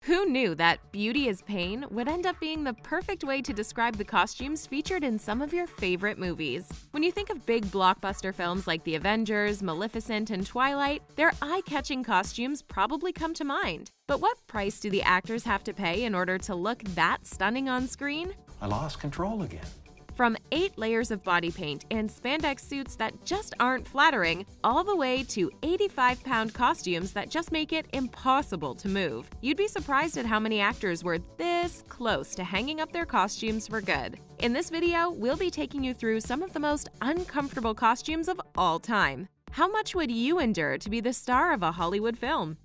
Who knew that beauty is pain would end up being the perfect way to describe the costumes featured in some of your favorite movies? When you think of big blockbuster films like The Avengers, Maleficent, and Twilight, their eye-catching costumes probably come to mind. But what price do the actors have to pay in order to look that stunning on screen? I lost control again. From 8 layers of body paint and spandex suits that just aren't flattering, all the way to 85-pound costumes that just make it impossible to move. You'd be surprised at how many actors were this close to hanging up their costumes for good. In this video, we'll be taking you through some of the most uncomfortable costumes of all time. How much would you endure to be the star of a Hollywood film?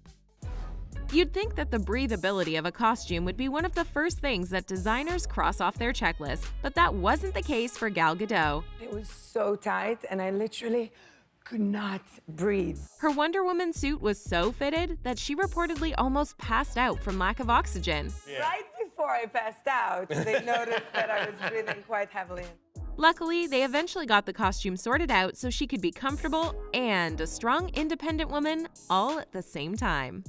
You'd think that the breathability of a costume would be one of the first things that designers cross off their checklist, but that wasn't the case for Gal Gadot. It was so tight, and I literally could not breathe. Her Wonder Woman suit was so fitted that she reportedly almost passed out from lack of oxygen. Right before I passed out, they noticed that I was breathing quite heavily. Luckily, they eventually got the costume sorted out so she could be comfortable and a strong, independent woman all at the same time.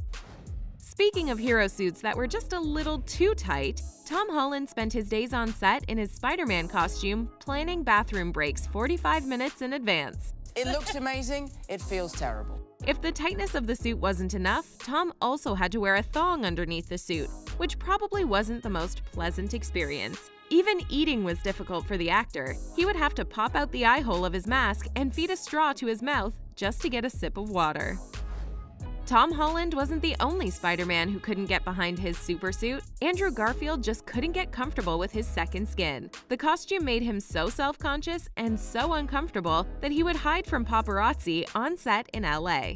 Speaking of hero suits that were just a little too tight, Tom Holland spent his days on set in his Spider-Man costume planning bathroom breaks 45 minutes in advance. It looks amazing, it feels terrible. If the tightness of the suit wasn't enough, Tom also had to wear a thong underneath the suit, which probably wasn't the most pleasant experience. Even eating was difficult for the actor. He would have to pop out the eye hole of his mask and feed a straw to his mouth just to get a sip of water. Tom Holland wasn't the only Spider-Man who couldn't get behind his super suit. Andrew Garfield just couldn't get comfortable with his second skin. The costume made him so self-conscious and so uncomfortable that he would hide from paparazzi on set in LA.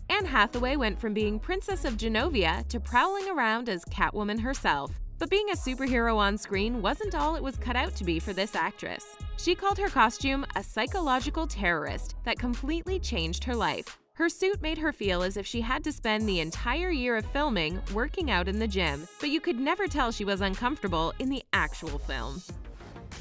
Anne Hathaway went from being Princess of Genovia to prowling around as Catwoman herself. But being a superhero on screen wasn't all it was cut out to be for this actress. She called her costume a psychological terrorist that completely changed her life. Her suit made her feel as if she had to spend the entire year of filming working out in the gym, but you could never tell she was uncomfortable in the actual film.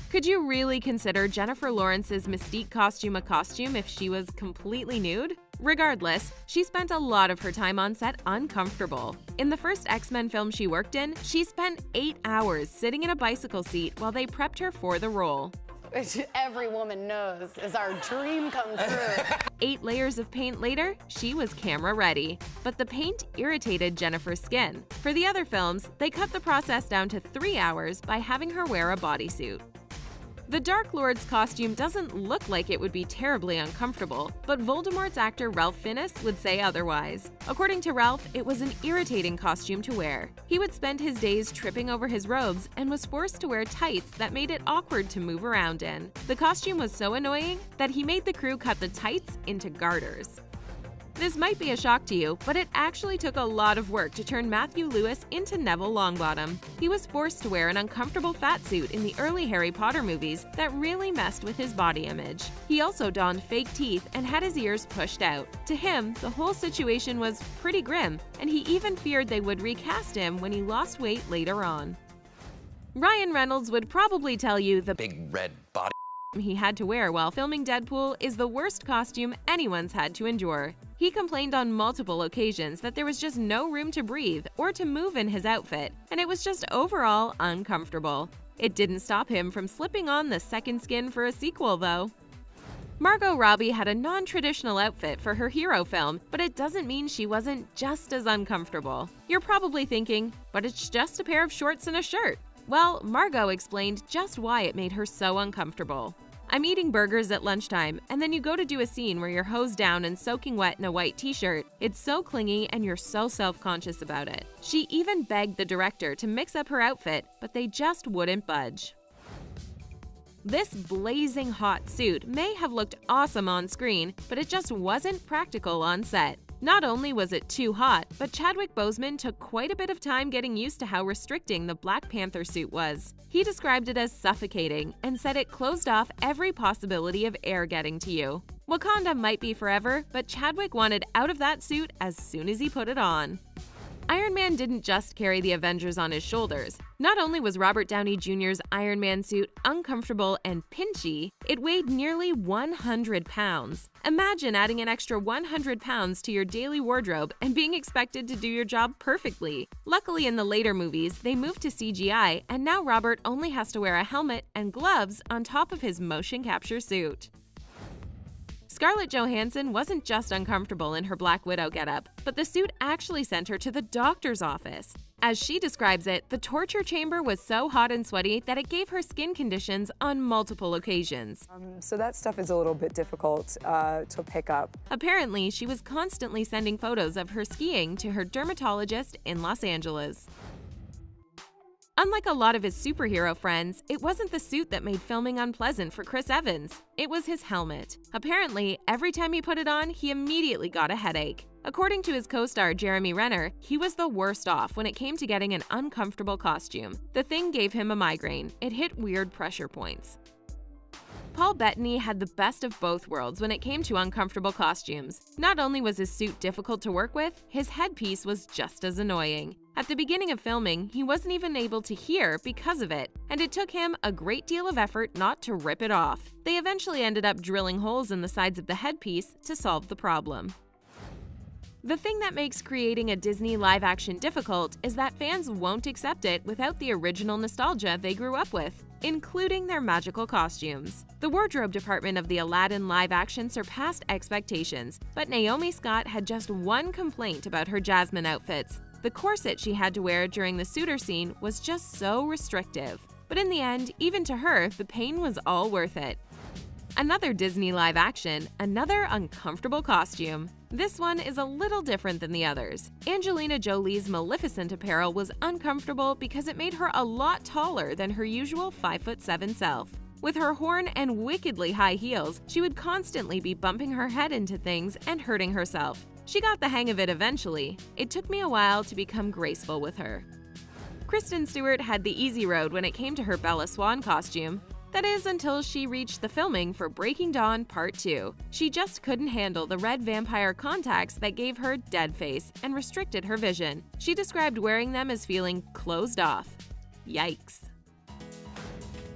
Could you really consider Jennifer Lawrence's Mystique costume a costume if she was completely nude? Regardless, she spent a lot of her time on set uncomfortable. In the first X-Men film she worked in, she spent 8 hours sitting in a bicycle seat while they prepped her for the role. Which every woman knows is our dream come true. 8 layers of paint later, she was camera ready. But the paint irritated Jennifer's skin. For the other films, they cut the process down to 3 hours by having her wear a bodysuit. The Dark Lord's costume doesn't look like it would be terribly uncomfortable, but Voldemort's actor Ralph Fiennes would say otherwise. According to Ralph, it was an irritating costume to wear. He would spend his days tripping over his robes and was forced to wear tights that made it awkward to move around in. The costume was so annoying that he made the crew cut the tights into garters. This might be a shock to you, but it actually took a lot of work to turn Matthew Lewis into Neville Longbottom. He was forced to wear an uncomfortable fat suit in the early Harry Potter movies that really messed with his body image. He also donned fake teeth and had his ears pushed out. To him, the whole situation was pretty grim, and he even feared they would recast him when he lost weight later on. Ryan Reynolds would probably tell you the Big red body. he had to wear while filming Deadpool is the worst costume anyone's had to endure. He complained on multiple occasions that there was just no room to breathe or to move in his outfit, and it was just overall uncomfortable. It didn't stop him from slipping on the second skin for a sequel, though. Margot Robbie had a non-traditional outfit for her hero film, but it doesn't mean she wasn't just as uncomfortable. You're probably thinking, but it's just a pair of shorts and a shirt. Well, Margot explained just why it made her so uncomfortable. I'm eating burgers at lunchtime, and then you go to do a scene where you're hosed down and soaking wet in a white t-shirt. It's so clingy and you're so self-conscious about it. She even begged the director to mix up her outfit, but they just wouldn't budge. This blazing hot suit may have looked awesome on screen, but it just wasn't practical on set. Not only was it too hot, but Chadwick Boseman took quite a bit of time getting used to how restricting the Black Panther suit was. He described it as suffocating and said it closed off every possibility of air getting to you. Wakanda might be forever, but Chadwick wanted out of that suit as soon as he put it on. Iron Man didn't just carry the Avengers on his shoulders. Not only was Robert Downey Jr.'s Iron Man suit uncomfortable and pinchy, it weighed nearly 100 pounds. Imagine adding an extra 100 pounds to your daily wardrobe and being expected to do your job perfectly. Luckily, in the later movies, they moved to CGI, and now Robert only has to wear a helmet and gloves on top of his motion capture suit. Scarlett Johansson wasn't just uncomfortable in her Black Widow getup, but the suit actually sent her to the doctor's office. As she describes it, the torture chamber was so hot and sweaty that it gave her skin conditions on multiple occasions. So that stuff is a little bit difficult to pick up. Apparently, she was constantly sending photos of her skiing to her dermatologist in Los Angeles. Unlike a lot of his superhero friends, it wasn't the suit that made filming unpleasant for Chris Evans. It was his helmet. Apparently, every time he put it on, he immediately got a headache. According to his co-star Jeremy Renner, he was the worst off when it came to getting an uncomfortable costume. The thing gave him a migraine. It hit weird pressure points. Paul Bettany had the best of both worlds when it came to uncomfortable costumes. Not only was his suit difficult to work with, his headpiece was just as annoying. At the beginning of filming, he wasn't even able to hear because of it, and it took him a great deal of effort not to rip it off. They eventually ended up drilling holes in the sides of the headpiece to solve the problem. The thing that makes creating a Disney live-action difficult is that fans won't accept it without the original nostalgia they grew up with, including their magical costumes. The wardrobe department of the Aladdin live-action surpassed expectations, but Naomi Scott had just one complaint about her Jasmine outfits. The corset she had to wear during the suitor scene was just so restrictive. But in the end, even to her, the pain was all worth it. Another Disney live action, another uncomfortable costume. This one is a little different than the others. Angelina Jolie's Maleficent apparel was uncomfortable because it made her a lot taller than her usual 5'7" self. With her horn and wickedly high heels, she would constantly be bumping her head into things and hurting herself. She got the hang of it eventually. It took me a while to become graceful with her. Kristen Stewart had the easy road when it came to her Bella Swan costume. That is, until she reached the filming for Breaking Dawn Part 2. She just couldn't handle the red vampire contacts that gave her dead face and restricted her vision. She described wearing them as feeling closed off. Yikes.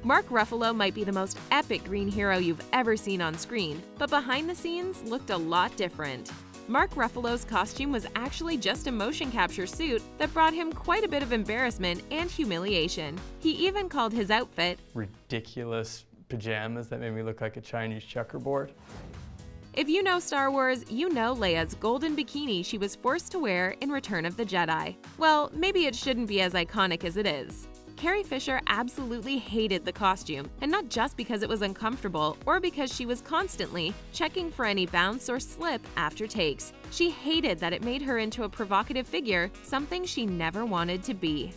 Mark Ruffalo might be the most epic green hero you've ever seen on screen, but behind the scenes looked a lot different. Mark Ruffalo's costume was actually just a motion capture suit that brought him quite a bit of embarrassment and humiliation. He even called his outfit ridiculous pajamas that made me look like a Chinese checkerboard. If you know Star Wars, you know Leia's golden bikini she was forced to wear in Return of the Jedi. Well, maybe it shouldn't be as iconic as it is. Carrie Fisher absolutely hated the costume, and not just because it was uncomfortable or because she was constantly checking for any bounce or slip after takes. She hated that it made her into a provocative figure, something she never wanted to be.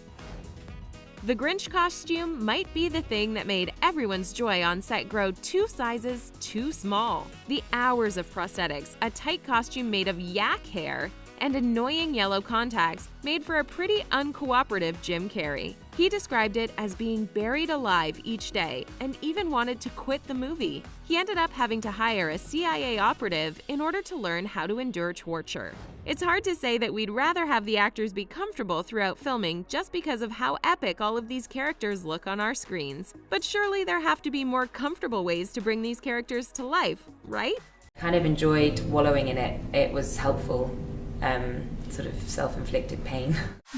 The Grinch costume might be the thing that made everyone's joy on set grow 2 sizes too small. The hours of prosthetics, a tight costume made of yak hair, and annoying yellow contacts made for a pretty uncooperative Jim Carrey. He described it as being buried alive each day and even wanted to quit the movie. He ended up having to hire a CIA operative in order to learn how to endure torture. It's hard to say that we'd rather have the actors be comfortable throughout filming just because of how epic all of these characters look on our screens. But surely there have to be more comfortable ways to bring these characters to life, right? Kind of enjoyed wallowing in it. It was helpful. Sort of self-inflicted pain.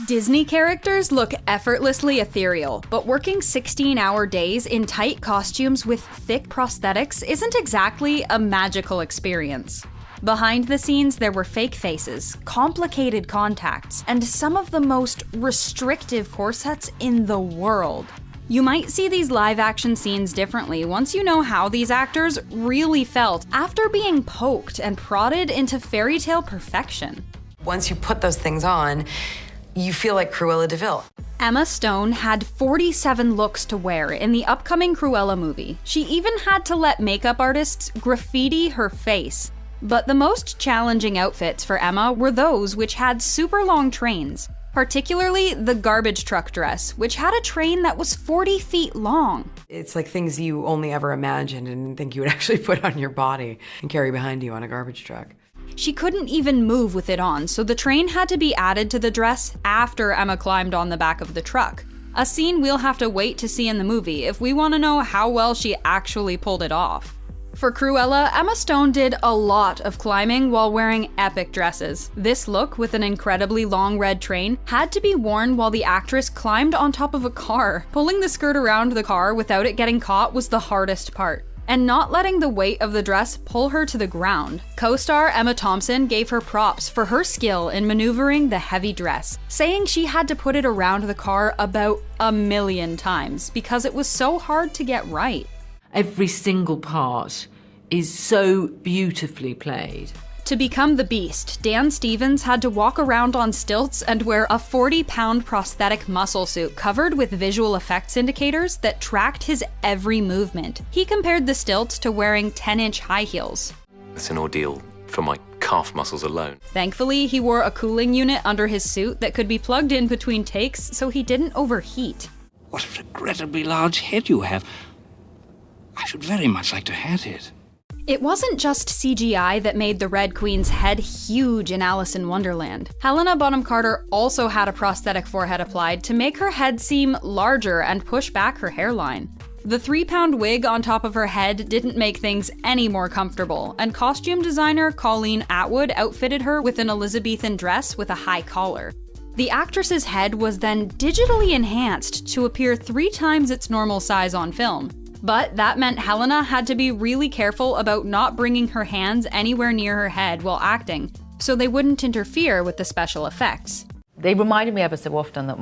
Disney characters look effortlessly ethereal, but working 16-hour days in tight costumes with thick prosthetics isn't exactly a magical experience. Behind the scenes, there were fake faces, complicated contacts, and some of the most restrictive corsets in the world. You might see these live-action scenes differently once you know how these actors really felt after being poked and prodded into fairy tale perfection. Once you put those things on, you feel like Cruella de Vil. Emma Stone had 47 looks to wear in the upcoming Cruella movie. She even had to let makeup artists graffiti her face. But the most challenging outfits for Emma were those which had super long trains. Particularly the garbage truck dress, which had a train that was 40 feet long. It's like things you only ever imagined and think you would actually put on your body and carry behind you on a garbage truck. She couldn't even move with it on, so the train had to be added to the dress after Emma climbed on the back of the truck. A scene we'll have to wait to see in the movie if we want to know how well she actually pulled it off. For Cruella, Emma Stone did a lot of climbing while wearing epic dresses. This look, with an incredibly long red train, had to be worn while the actress climbed on top of a car. Pulling the skirt around the car without it getting caught was the hardest part, and not letting the weight of the dress pull her to the ground. Co-star Emma Thompson gave her props for her skill in maneuvering the heavy dress, saying she had to put it around the car about 1,000,000 times because it was so hard to get right. Every single part is so beautifully played. To become the Beast, Dan Stevens had to walk around on stilts and wear a 40-pound prosthetic muscle suit covered with visual effects indicators that tracked his every movement. He compared the stilts to wearing 10-inch high heels. It's an ordeal for my calf muscles alone. Thankfully, he wore a cooling unit under his suit that could be plugged in between takes so he didn't overheat. What a regrettably large head you have. I should very much like to have it. It wasn't just CGI that made the Red Queen's head huge in Alice in Wonderland. Helena Bonham Carter also had a prosthetic forehead applied to make her head seem larger and push back her hairline. The 3-pound wig on top of her head didn't make things any more comfortable, and costume designer Colleen Atwood outfitted her with an Elizabethan dress with a high collar. The actress's head was then digitally enhanced to appear 3 times its normal size on film. But that meant Helena had to be really careful about not bringing her hands anywhere near her head while acting, so they wouldn't interfere with the special effects. They reminded me ever so often that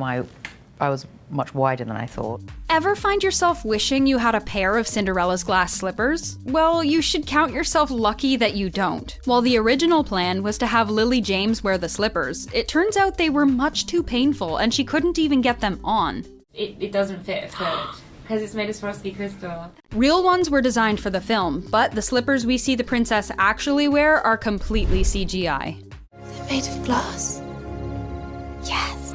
I was much wider than I thought. Ever find yourself wishing you had a pair of Cinderella's glass slippers? Well, you should count yourself lucky that you don't. While the original plan was to have Lily James wear the slippers, it turns out they were much too painful and she couldn't even get them on. It doesn't fit a foot. Because it's made of Swarovski crystal. Real ones were designed for the film, but the slippers we see the princess actually wear are completely CGI. They're made of glass. Yes.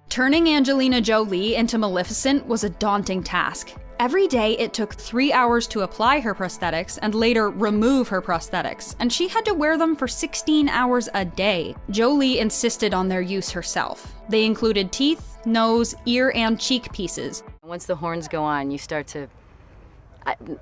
Turning Angelina Jolie into Maleficent was a daunting task. Every day it took 3 hours to apply her prosthetics and later remove her prosthetics, and she had to wear them for 16 hours a day. Jolie insisted on their use herself. They included teeth, nose, ear, and cheek pieces. Once the horns go on, you start to,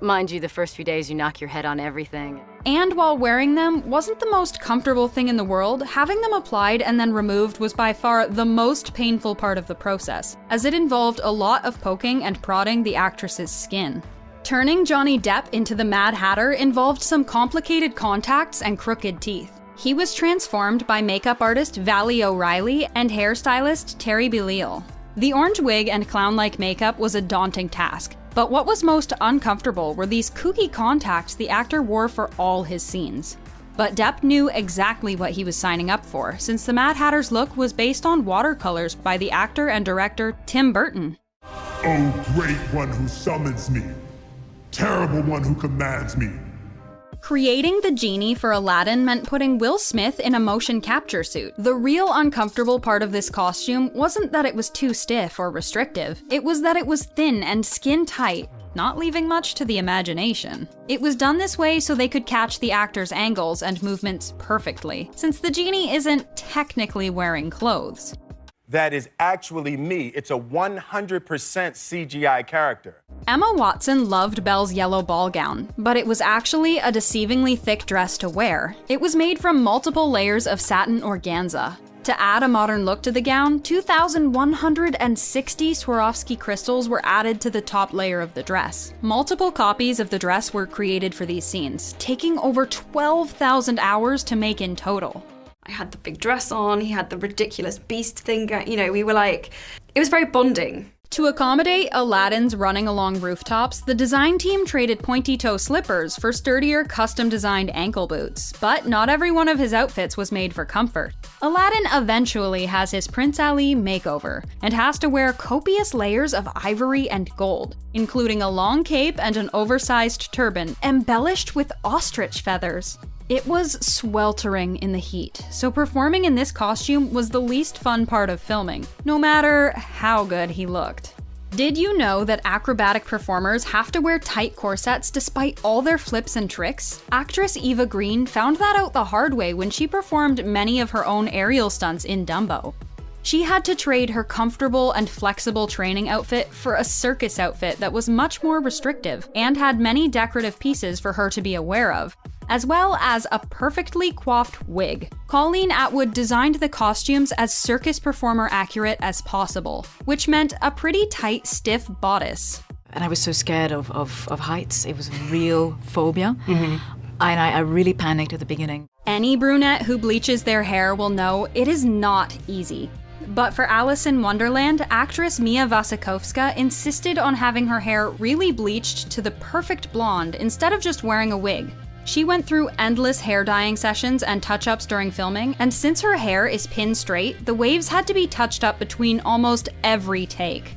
mind you, the first few days you knock your head on everything. And while wearing them wasn't the most comfortable thing in the world, having them applied and then removed was by far the most painful part of the process, as it involved a lot of poking and prodding the actress's skin. Turning Johnny Depp into the Mad Hatter involved some complicated contacts and crooked teeth. He was transformed by makeup artist Valley O'Reilly and hairstylist Terry Belial. The orange wig and clown-like makeup was a daunting task, but what was most uncomfortable were these kooky contacts the actor wore for all his scenes. But Depp knew exactly what he was signing up for, since the Mad Hatter's look was based on watercolors by the actor and director Tim Burton. Oh, great one who summons me, terrible one who commands me. Creating the genie for Aladdin meant putting Will Smith in a motion capture suit. The real uncomfortable part of this costume wasn't that it was too stiff or restrictive, it was that it was thin and skin tight, not leaving much to the imagination. It was done this way so they could catch the actor's angles and movements perfectly, since the genie isn't technically wearing clothes. That is actually me. It's a 100% CGI character. Emma Watson loved Belle's yellow ball gown, but it was actually a deceivingly thick dress to wear. It was made from multiple layers of satin organza. To add a modern look to the gown, 2,160 Swarovski crystals were added to the top layer of the dress. Multiple copies of the dress were created for these scenes, taking over 12,000 hours to make in total. I had the big dress on, he had the ridiculous beast thing, we were like, it was very bonding. To accommodate Aladdin's running along rooftops, the design team traded pointy-toe slippers for sturdier, custom-designed ankle boots, but not every one of his outfits was made for comfort. Aladdin eventually has his Prince Ali makeover, and has to wear copious layers of ivory and gold, including a long cape and an oversized turban, embellished with ostrich feathers. It was sweltering in the heat, so performing in this costume was the least fun part of filming, no matter how good he looked. Did you know that acrobatic performers have to wear tight corsets despite all their flips and tricks? Actress Eva Green found that out the hard way when she performed many of her own aerial stunts in Dumbo. She had to trade her comfortable and flexible training outfit for a circus outfit that was much more restrictive and had many decorative pieces for her to be aware of, as well as a perfectly coiffed wig. Colleen Atwood designed the costumes as circus performer accurate as possible, which meant a pretty tight, stiff bodice. And I was so scared of heights. It was a real phobia. And I really panicked at the beginning. Any brunette who bleaches their hair will know it is not easy. But for Alice in Wonderland, actress Mia Wasikowska insisted on having her hair really bleached to the perfect blonde instead of just wearing a wig. She went through endless hair dyeing sessions and touch-ups during filming, and since her hair is pin straight, the waves had to be touched up between almost every take.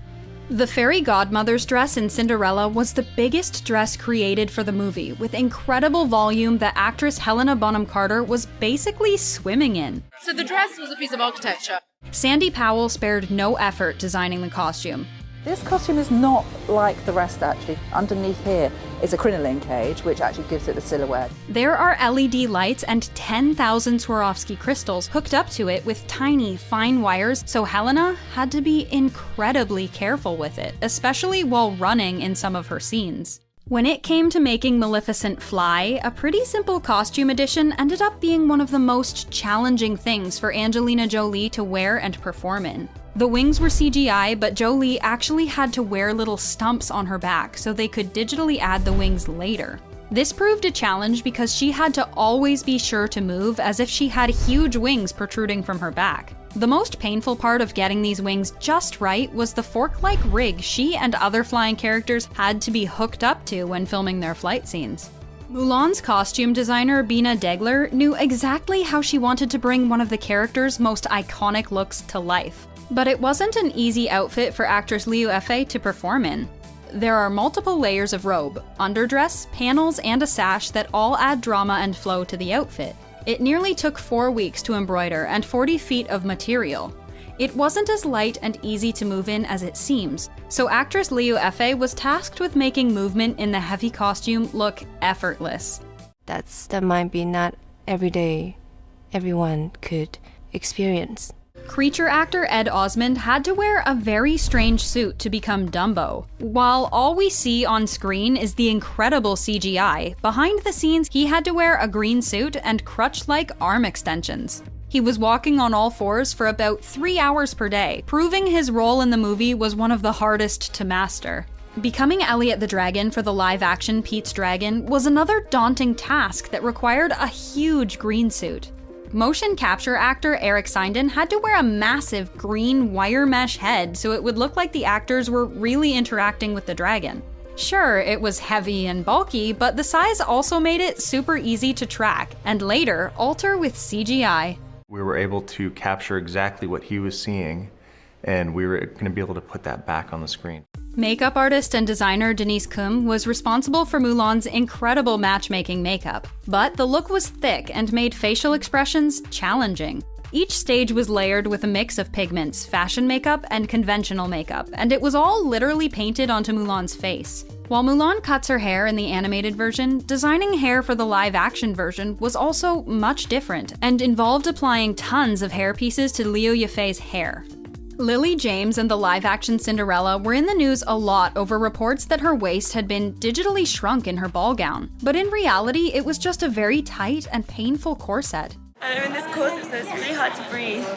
The fairy godmother's dress in Cinderella was the biggest dress created for the movie, with incredible volume that actress Helena Bonham Carter was basically swimming in. So the dress was a piece of architecture. Sandy Powell spared no effort designing the costume. This costume is not like the rest, actually. Underneath here is a crinoline cage, which actually gives it the silhouette. There are LED lights and 10,000 Swarovski crystals hooked up to it with tiny, fine wires, so Helena had to be incredibly careful with it, especially while running in some of her scenes. When it came to making Maleficent fly, a pretty simple costume addition ended up being one of the most challenging things for Angelina Jolie to wear and perform in. The wings were CGI, but Jolie actually had to wear little stumps on her back so they could digitally add the wings later. This proved a challenge because she had to always be sure to move as if she had huge wings protruding from her back. The most painful part of getting these wings just right was the fork-like rig she and other flying characters had to be hooked up to when filming their flight scenes. Mulan's costume designer, Bina Degler, knew exactly how she wanted to bring one of the character's most iconic looks to life. But it wasn't an easy outfit for actress Liu Fei to perform in. There are multiple layers of robe, underdress, panels, and a sash that all add drama and flow to the outfit. It nearly took 4 weeks to embroider and 40 feet of material. It wasn't as light and easy to move in as it seems, so actress Liu Fei was tasked with making movement in the heavy costume look effortless. That might be not every day everyone could experience. Creature actor Ed Osmond had to wear a very strange suit to become Dumbo. While all we see on screen is the incredible CGI, behind the scenes he had to wear a green suit and crutch-like arm extensions. He was walking on all fours for about 3 hours per day, proving his role in the movie was one of the hardest to master. Becoming Elliot the Dragon for the live-action Pete's Dragon was another daunting task that required a huge green suit. Motion capture actor Eric Sinden had to wear a massive green wire mesh head so it would look like the actors were really interacting with the dragon. Sure, it was heavy and bulky, but the size also made it super easy to track, and later alter with CGI. We were able to capture exactly what he was seeing, and we were going to be able to put that back on the screen. Makeup artist and designer Denise Kum was responsible for Mulan's incredible matchmaking makeup, but the look was thick and made facial expressions challenging. Each stage was layered with a mix of pigments, fashion makeup, and conventional makeup, and it was all literally painted onto Mulan's face. While Mulan cuts her hair in the animated version, designing hair for the live-action version was also much different and involved applying tons of hair pieces to Liu Yifei's hair. Lily James and the live-action Cinderella were in the news a lot over reports that her waist had been digitally shrunk in her ball gown, but in reality it was just a very tight and painful corset. I'm in this corset, so it's really hard to breathe.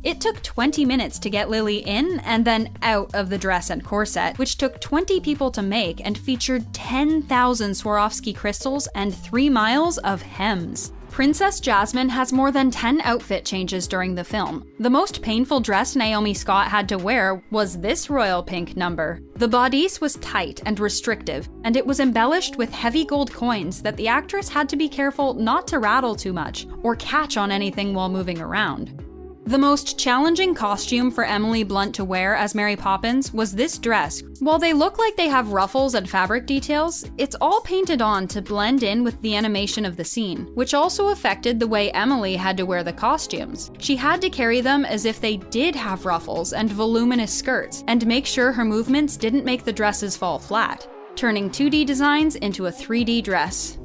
It took 20 minutes to get Lily in and then out of the dress and corset, which took 20 people to make and featured 10,000 Swarovski crystals and 3 miles of hems. Princess Jasmine has more than 10 outfit changes during the film. The most painful dress Naomi Scott had to wear was this royal pink number. The bodice was tight and restrictive, and it was embellished with heavy gold coins that the actress had to be careful not to rattle too much or catch on anything while moving around. The most challenging costume for Emily Blunt to wear as Mary Poppins was this dress. While they look like they have ruffles and fabric details, it's all painted on to blend in with the animation of the scene, which also affected the way Emily had to wear the costumes. She had to carry them as if they did have ruffles and voluminous skirts, and make sure her movements didn't make the dresses fall flat, turning 2D designs into a 3D dress.